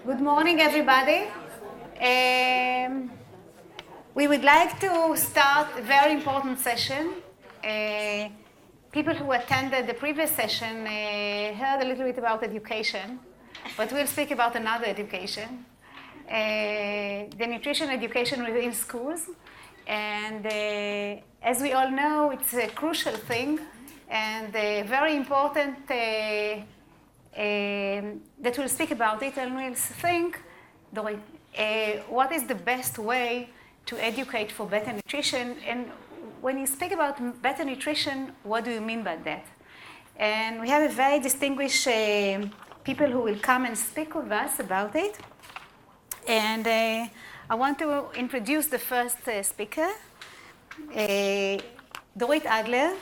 Good morning, everybody. We would like to start a very important session. People who attended the previous session heard a little bit about education, but we'll speak about another education, the nutrition education within schools. And as we all know, it's a crucial thing and very important that we'll speak about it, and we'll think, Dorit, what is the best way to educate for better nutrition? And when you speak about better nutrition, what do you mean by that? And we have a very distinguished people who will come and speak with us about it. And I want to introduce the first speaker, Dorit Adler.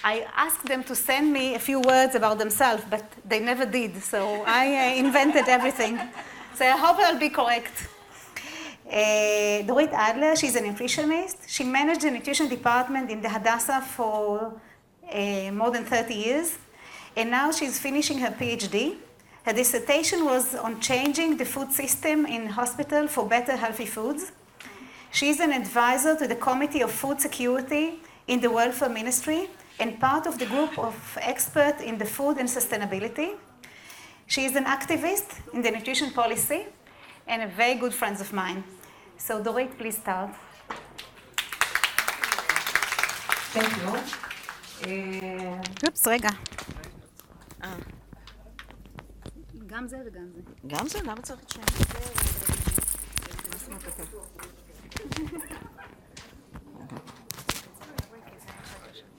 I asked them to send me a few words about themselves, but they never did, so I invented everything. So I hope I'll be correct. Dorit Adler, she's a nutritionist. She managed the nutrition department in the Hadassah for more than 30 years, and now she's finishing her PhD. Her dissertation was on changing the food system in hospital for better healthy foods. She's an advisor to the Committee of Food Security in the Welfare Ministry, and part of the group of experts in the food and sustainability. She is an activist in the nutrition policy and a very good friend of mine. So Dorit, please start. Thank you. Oops, רגע. גם זה וגם זה. גם זה? למה צריך את שניהם?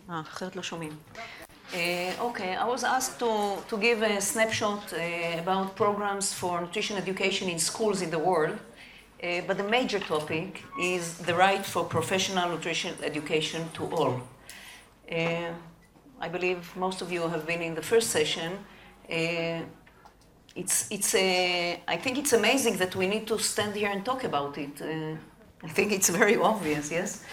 אחרת לא שומעים. Okay, I was asked to give a snapshot about programs for nutrition education in schools in the world, but the major topic is the right for professional nutrition education to all. I believe most of you have been in the first session. I think it's amazing that we need to stand here and talk about it. I think it's very obvious, yes?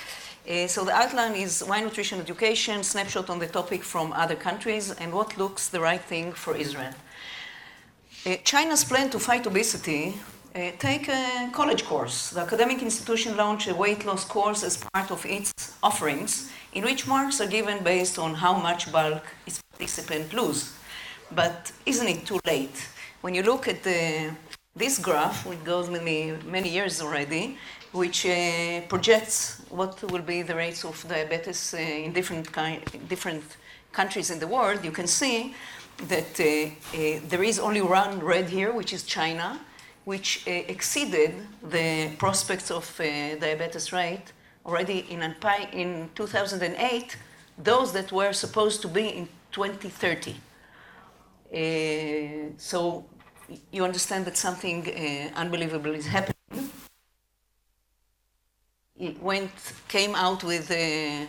So the outline is why nutrition education, snapshot on the topic from other countries, and what looks the right thing for Israel. China's plan to fight obesity take a college course. The academic institution launched a weight loss course as part of its offerings, in which marks are given based on how much bulk its participants lose. But isn't it too late? When you look at this graph, which goes many years already, which projects what will be the rates of diabetes in different countries in the world, you can see that there is only one red here, which is China, which exceeded the prospects of diabetes rate already in 2008, those that were supposed to be in 2030. So you understand that something unbelievable is happening. It came out with a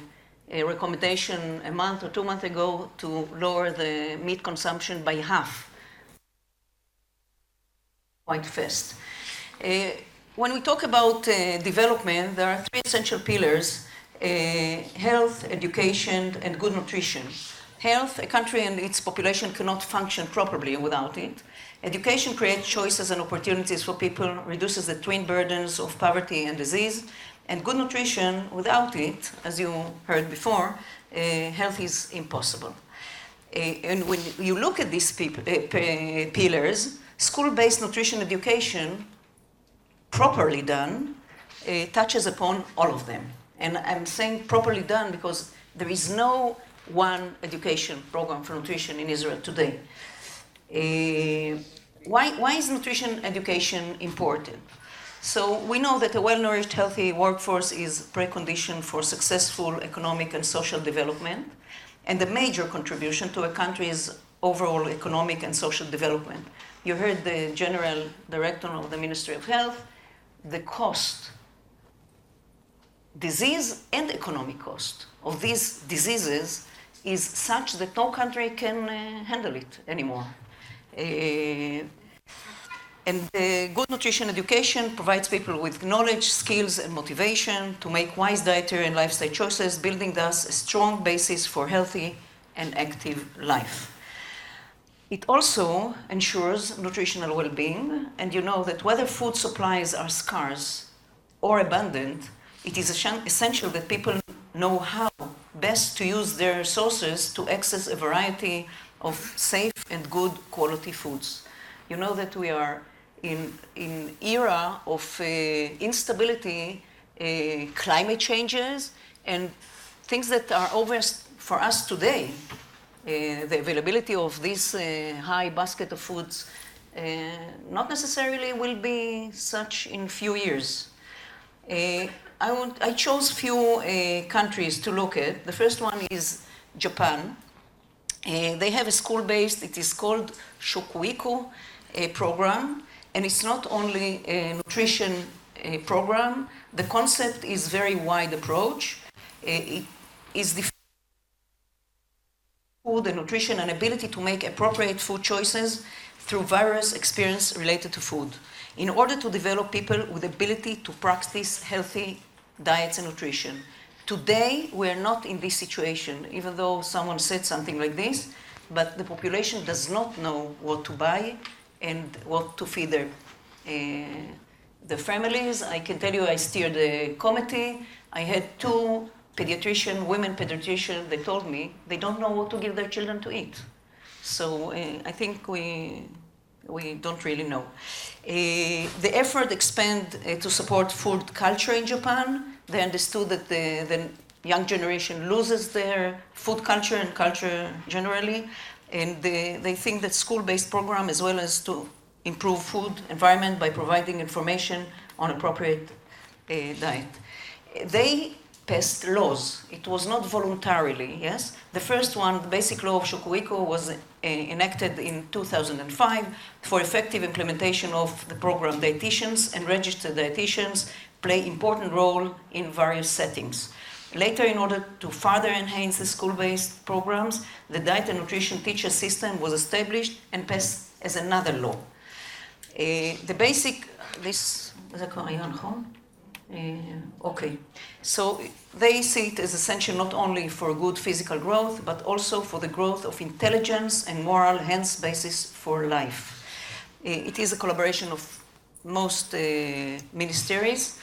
recommendation a month or 2 months ago to lower the meat consumption by half, quite fast. When we talk about development, there are three essential pillars: health, education, and good nutrition. Health, a country and its population cannot function properly without it. Education creates choices and opportunities for people, reduces the twin burdens of poverty and disease. And good nutrition, without it, as you heard before, health is impossible. And when you look at these pillars, school-based nutrition education, properly done, touches upon all of them. And I'm saying properly done because there is no one education program for nutrition in Israel today. Why is nutrition education important? So we know that a well-nourished, healthy workforce is precondition for successful economic and social development, and a major contribution to a country's overall economic and social development. You heard the General Director of the Ministry of Health. The cost, disease and economic cost of these diseases is such that no country can handle it anymore. And good nutrition education provides people with knowledge, skills, and motivation to make wise dietary and lifestyle choices, building thus a strong basis for healthy and active life. It also ensures nutritional well-being, and you know that whether food supplies are scarce or abundant, it is essential that people know how best to use their resources to access a variety of safe and good quality foods. You know that we are in era of instability, climate changes, and things that are obvious for us today. The availability of this high basket of foods not necessarily will be such in few years. I chose few countries to look at. The first one is Japan. They have a school-based, it is called Shokuiko program, and it's not only a nutrition program. The concept is very wide approach. It is the food and nutrition and ability to make appropriate food choices through various experience related to food in order to develop people with ability to practice healthy diets and nutrition. Today, we're not in this situation, even though someone said something like this, but the population does not know what to buy and what to feed their families. I can tell you I steered a committee. I had two women pediatricians, they told me they don't know what to give their children to eat. So I think we don't really know. The effort expand to support food culture in Japan. They understood that the young generation loses their food culture and culture generally, and they think that school-based program as well as to improve food environment by providing information on appropriate diet. They passed laws. It was not voluntarily, yes? The first one, the basic law of Shokuiko, was enacted in 2005 for effective implementation of the program. Dietitians and registered dietitians play important role in various settings. Later, in order to further enhance the school-based programs, the diet and nutrition teacher system was established and passed as another law. The basic, this, okay, so they see it as essential not only for good physical growth, but also for the growth of intelligence and moral, hence basis for life. It is a collaboration of most ministries.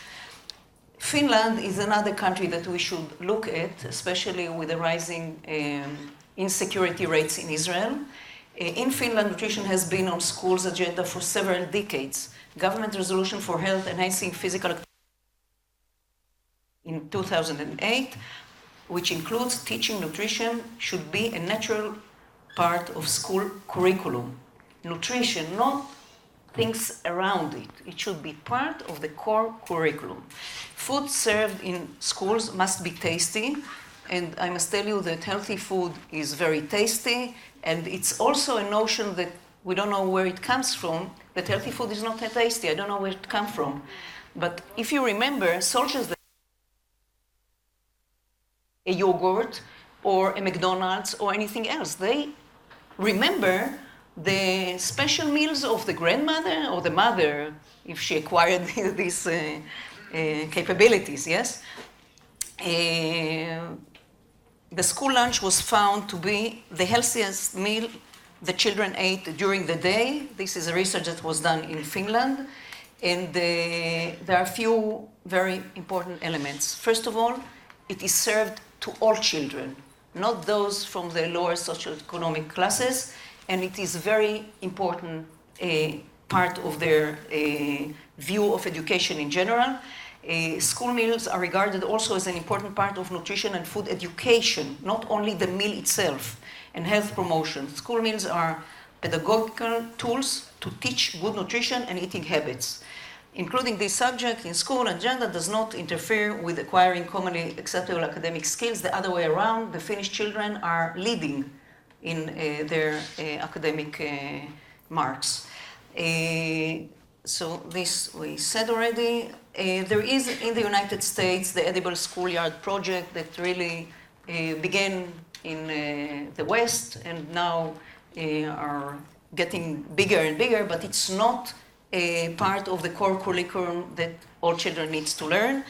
Finland is another country that we should look at, especially with the rising insecurity rates in Israel. In Finland, nutrition has been on schools' agenda for several decades. Government resolution for health enhancing physical activity in 2008, which includes teaching nutrition, should be a natural part of school curriculum. Nutrition, not things around it. It should be part of the core curriculum. Food served in schools must be tasty, and I must tell you that healthy food is very tasty, and it's also a notion that we don't know where it comes from, that healthy food is not that tasty. I don't know where it comes from. But if you remember, soldiers, a yogurt or a McDonald's or anything else, they remember the special meals of the grandmother or the mother, if she acquired these capabilities, yes? The school lunch was found to be the healthiest meal the children ate during the day. This is a research that was done in Finland. And there are a few very important elements. First of all, it is served to all children, not those from the lower socioeconomic classes. And it is very important part of their view of education in general. School meals are regarded also as an important part of nutrition and food education, not only the meal itself, and health promotion. School meals are pedagogical tools to teach good nutrition and eating habits. Including this subject in school agenda does not interfere with acquiring commonly acceptable academic skills. The other way around, the Finnish children are leading in their academic marks. So this we said already. There is in the United States the Edible Schoolyard project that really began in the West and now are getting bigger and bigger, but it's not a part of the core curriculum that all children needs to learn.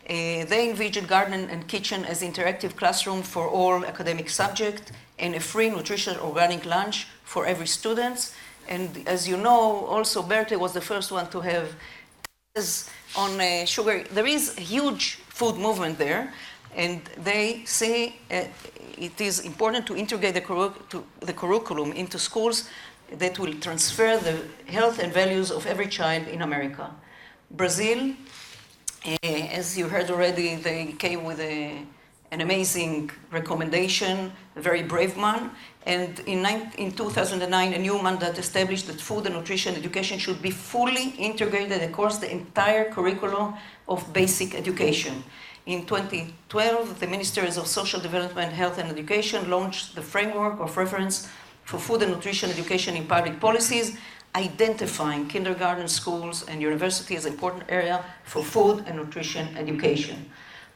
They envision garden and kitchen as interactive classroom for all academic subjects and a free nutritious organic lunch for every student. And as you know, also Berkeley was the first one to have on sugar. There is a huge food movement there, and they say it is important to integrate the curriculum into schools that will transfer the health and values of every child in America. Brazil, as you heard already, they came with an amazing recommendation, a very brave one. And in 2009, a new mandate established that food and nutrition education should be fully integrated across the entire curriculum of basic education. In 2012, the Ministers of Social Development, Health and Education launched the framework of reference for food and nutrition education in public policies, identifying kindergarten, schools, and universities as an important area for food and nutrition education.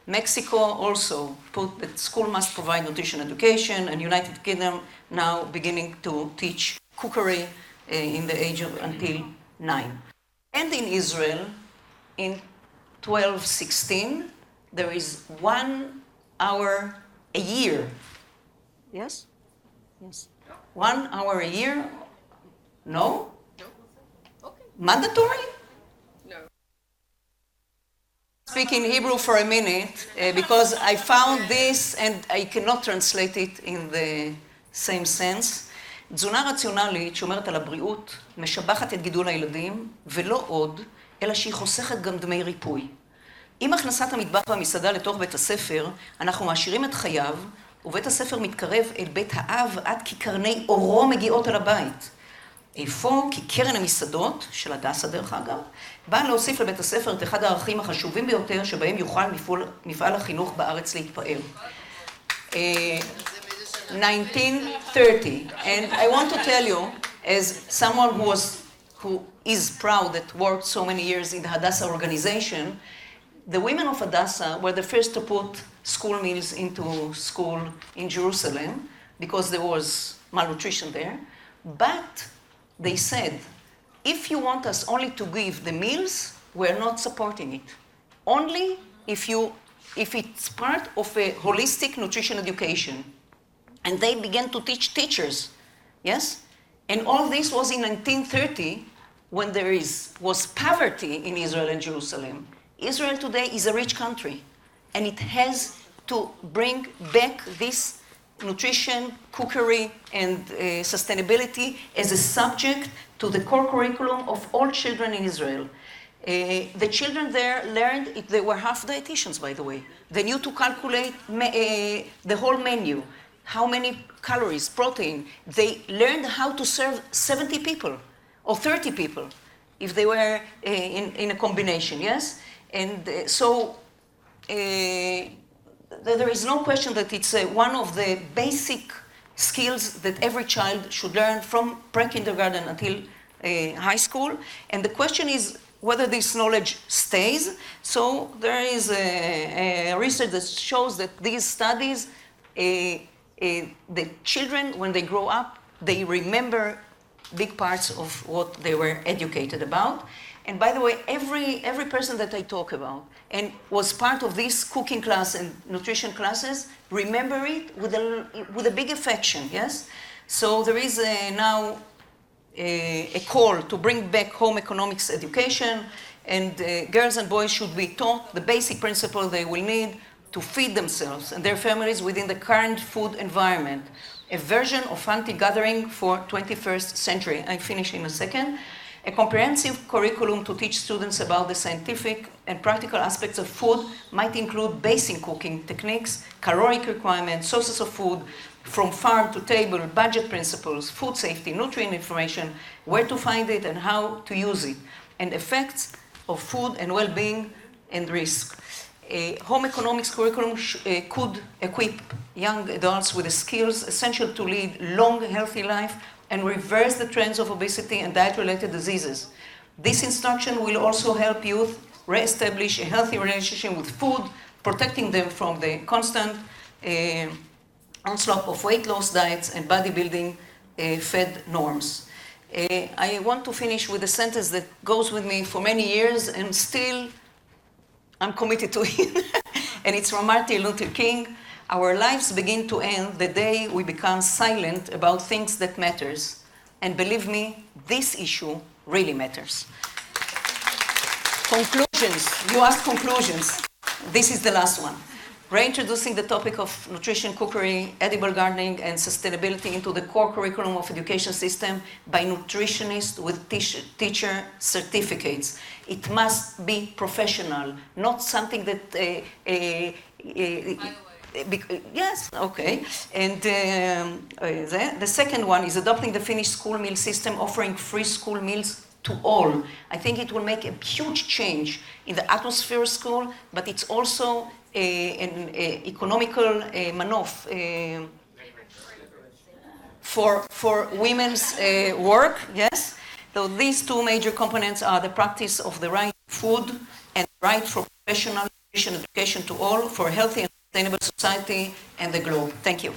Mexico also put that school must provide nutrition education, and United Kingdom now beginning to teach cookery in the age of until 9. And in Israel, in 12-16, there is 1 hour a year. Yes? Yes. 1 hour a year? No? No. Okay. Mandatory? No. Speak in Hebrew for a minute, because I found this and I cannot translate it in the same sense. תזונה רציונלית שומרת על הבריאות, משבחת את גידול הילדים, ולא עוד, אלא שהיא חוסכת גם דמי ריפוי. עם הכנסת המטבח והמסעדה לתוך בית הספר, אנחנו מעשירים את חייו, ובית הספר מתקרב אל בית האב עד כי קרני אורו מגיעות אל הבית. איפה? כי קרן המסעדות, של הדסה דרך אגב, באה להוסיף לבית הספר את אחד הערכים החשובים ביותר שבהם יוכל מפעל החינוך בארץ להתפאר. 1930, and I want to tell you, as someone who is proud that worked so many years in the Hadassah organization, the women of Hadassah were the first to put school meals into school in Jerusalem because there was malnutrition there. But they said, if you want us only to give the meals, we're not supporting it. Only if it's part of a holistic nutrition education. And they began to teach teachers, yes? And all this was in 1930 when there was poverty in Israel and Jerusalem. Israel today is a rich country, and it has to bring back this nutrition, cookery, and sustainability as a subject to the core curriculum of all children in Israel. The children there learned, they were half dietitians, by the way. They knew to calculate the whole menu, how many calories, protein. They learned how to serve 70 people or 30 people if they were in a combination, yes? And so there is no question that it's one of the basic skills that every child should learn from pre-kindergarten until high school. And the question is whether this knowledge stays. So there is a research that shows that these studies, the children, when they grow up, they remember big parts of what they were educated about. And by the way, every person that I talk about and was part of this cooking class and nutrition classes, remember it with a big affection, yes? So there is now a call to bring back home economics education, and girls and boys should be taught the basic principle they will need to feed themselves and their families within the current food environment. A version of hunting-gathering for 21st century. I finish in a second. A comprehensive curriculum to teach students about the scientific and practical aspects of food might include basic cooking techniques, caloric requirements, sources of food, from farm to table, budget principles, food safety, nutrient information, where to find it and how to use it, and effects of food and well-being and risk. A home economics curriculum could equip young adults with the skills essential to lead long, healthy life and reverse the trends of obesity and diet-related diseases. This instruction will also help youth re-establish a healthy relationship with food, protecting them from the constant onslaught of weight loss diets and bodybuilding fed norms. I want to finish with a sentence that goes with me for many years and still I'm committed to it. And it's from Martin Luther King. Our lives begin to end the day we become silent about things that matters. And believe me, this issue really matters. Conclusions. You asked conclusions. This is the last one. Reintroducing the topic of nutrition, cookery, edible gardening, and sustainability into the core curriculum of education system by nutritionists with teacher certificates. It must be professional, not something that... yes, okay. And the second one is adopting the Finnish school meal system, offering free school meals to all. I think it will make a huge change in the atmosphere of school, but it's also an economical manoff for women's work, yes? So these two major components are the practice of the right to food and the right for professional nutrition education to all for a healthy and sustainable society and the globe. Thank you.